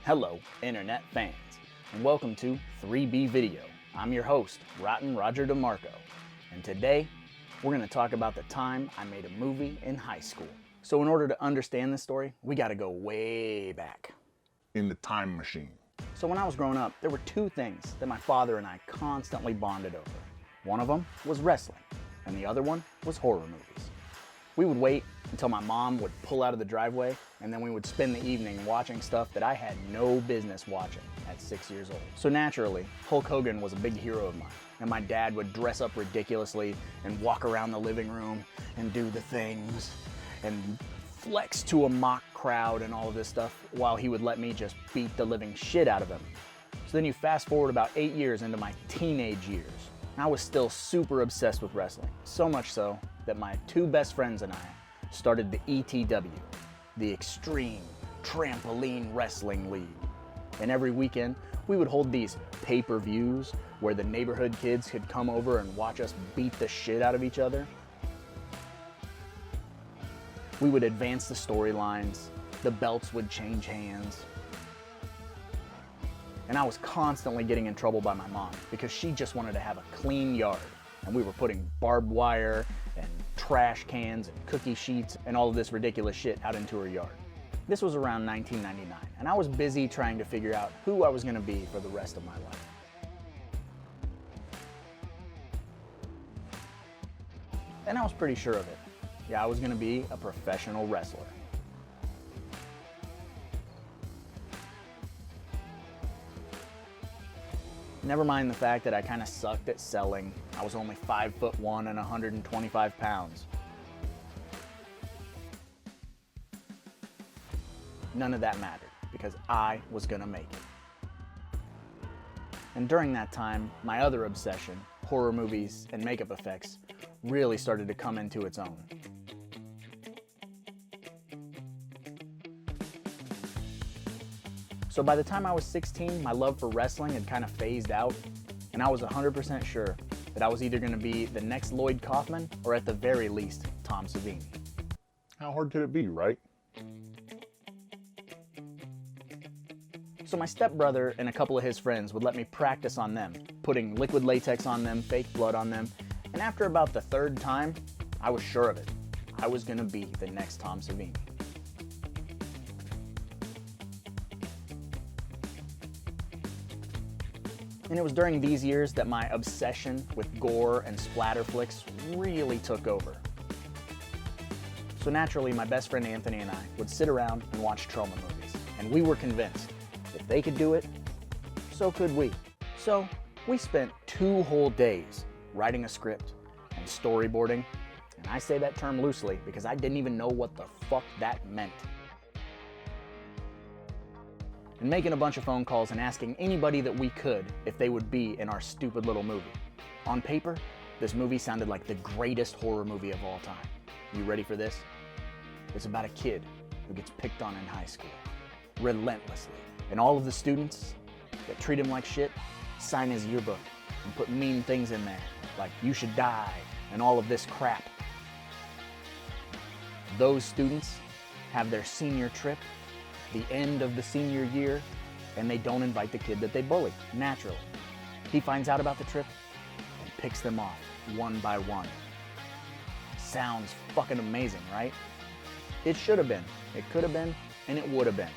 Hello, internet fans, and welcome to 3B Video. I'm your host, Rotten Roger DeMarco, and today we're going to talk about the time I made a movie in high school. So in order to understand this story, we got to go way back. In the time machine. So when I was growing up, there were two things that my father and I constantly bonded over. One of them was wrestling, and the other one was horror movies. We would wait until my mom would pull out of the driveway, and then we would spend the evening watching stuff that I had no business watching at 6 years old. So naturally, Hulk Hogan was a big hero of mine, and my dad would dress up ridiculously and walk around the living room and do the things and flex to a mock crowd and all of this stuff while he would let me just beat the living shit out of him. So then you fast forward about 8 years into my teenage years. I was still super obsessed with wrestling, so much so that my two best friends and I started the ETW, the Extreme Trampoline Wrestling League. And every weekend, we would hold these pay-per-views where the neighborhood kids could come over and watch us beat the shit out of each other. We would advance the storylines, the belts would change hands. And I was constantly getting in trouble by my mom because she just wanted to have a clean yard. And we were putting barbed wire and trash cans and cookie sheets and all of this ridiculous shit out into her yard. This was around 1999, and I was busy trying to figure out who I was going to be for the rest of my life. And I was pretty sure of it. Yeah, I was going to be a professional wrestler. Never mind the fact that I kind of sucked at selling. I was only 5'1" and 125 pounds. None of that mattered because I was gonna make it. And during that time, my other obsession, horror movies and makeup effects, really started to come into its own. So by the time I was 16, my love for wrestling had kind of phased out, and I was 100% sure that I was either going to be the next Lloyd Kaufman or at the very least, Tom Savini. How hard could it be, right? So my stepbrother and a couple of his friends would let me practice on them, putting liquid latex on them, fake blood on them, and after about the third time, I was sure of it. I was going to be the next Tom Savini. And it was during these years that my obsession with gore and splatter flicks really took over. So naturally, my best friend Anthony and I would sit around and watch trauma movies. And we were convinced if they could do it, so could we. So we spent 2 whole days writing a script and storyboarding. And I say that term loosely because I didn't even know what the fuck that meant. And making a bunch of phone calls and asking anybody that we could if they would be in our stupid little movie. On paper, this movie sounded like the greatest horror movie of all time. You ready for this? It's about a kid who gets picked on in high school, relentlessly. And all of the students that treat him like shit sign his yearbook and put mean things in there, like "you should die" and all of this crap. Those students have their senior trip, the end of the senior year, and they don't invite the kid that they bully, naturally. He finds out about the trip and picks them off one by one. Sounds fucking amazing, right? It should have been, it could have been, and it would have been.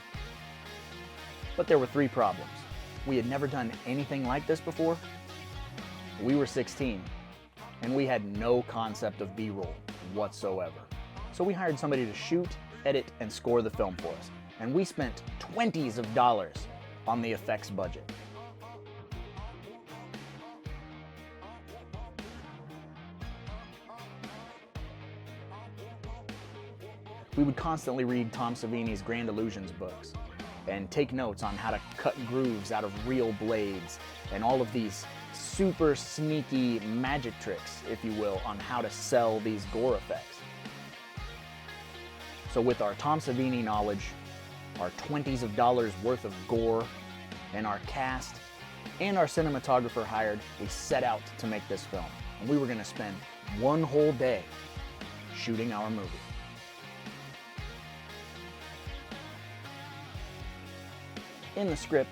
But there were 3 problems. We had never done anything like this before. We were 16, and we had no concept of B-roll whatsoever. So we hired somebody to shoot, edit, and score the film for us. And we spent $20s of dollars on the effects budget. We would constantly read Tom Savini's Grand Illusions books and take notes on how to cut grooves out of real blades and all of these super sneaky magic tricks, if you will, on how to sell these gore effects. So with our Tom Savini knowledge, our $20s of dollars worth of gore, and our cast, and our cinematographer hired, we set out to make this film. And we were going to spend 1 whole day shooting our movie. in the script,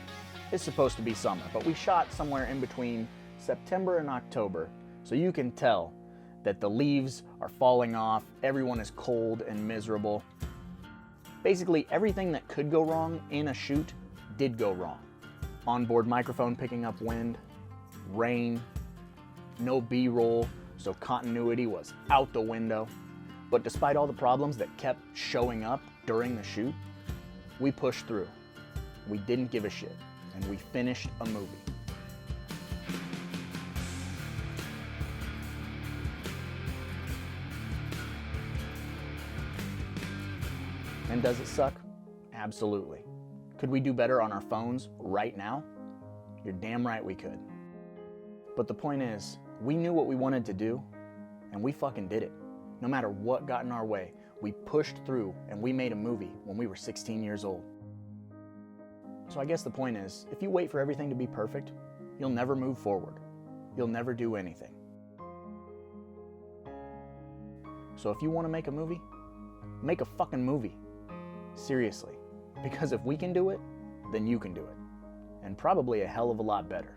it's supposed to be summer, but we shot somewhere in between September and October, so you can tell that the leaves are falling off, everyone is cold and miserable. Basically, everything that could go wrong in a shoot did go wrong. Onboard microphone picking up wind, rain, no B-roll, so continuity was out the window. But despite all the problems that kept showing up during the shoot, we pushed through. We didn't give a shit, and we finished a movie. And does it suck? Absolutely. Could we do better on our phones right now? You're damn right we could. But the point is, we knew what we wanted to do, and we fucking did it. No matter what got in our way, we pushed through and we made a movie when we were 16 years old. So I guess the point is, if you wait for everything to be perfect, you'll never move forward. You'll never do anything. So if you want to make a movie, make a fucking movie. Seriously. Because if we can do it, then you can do it. And probably a hell of a lot better.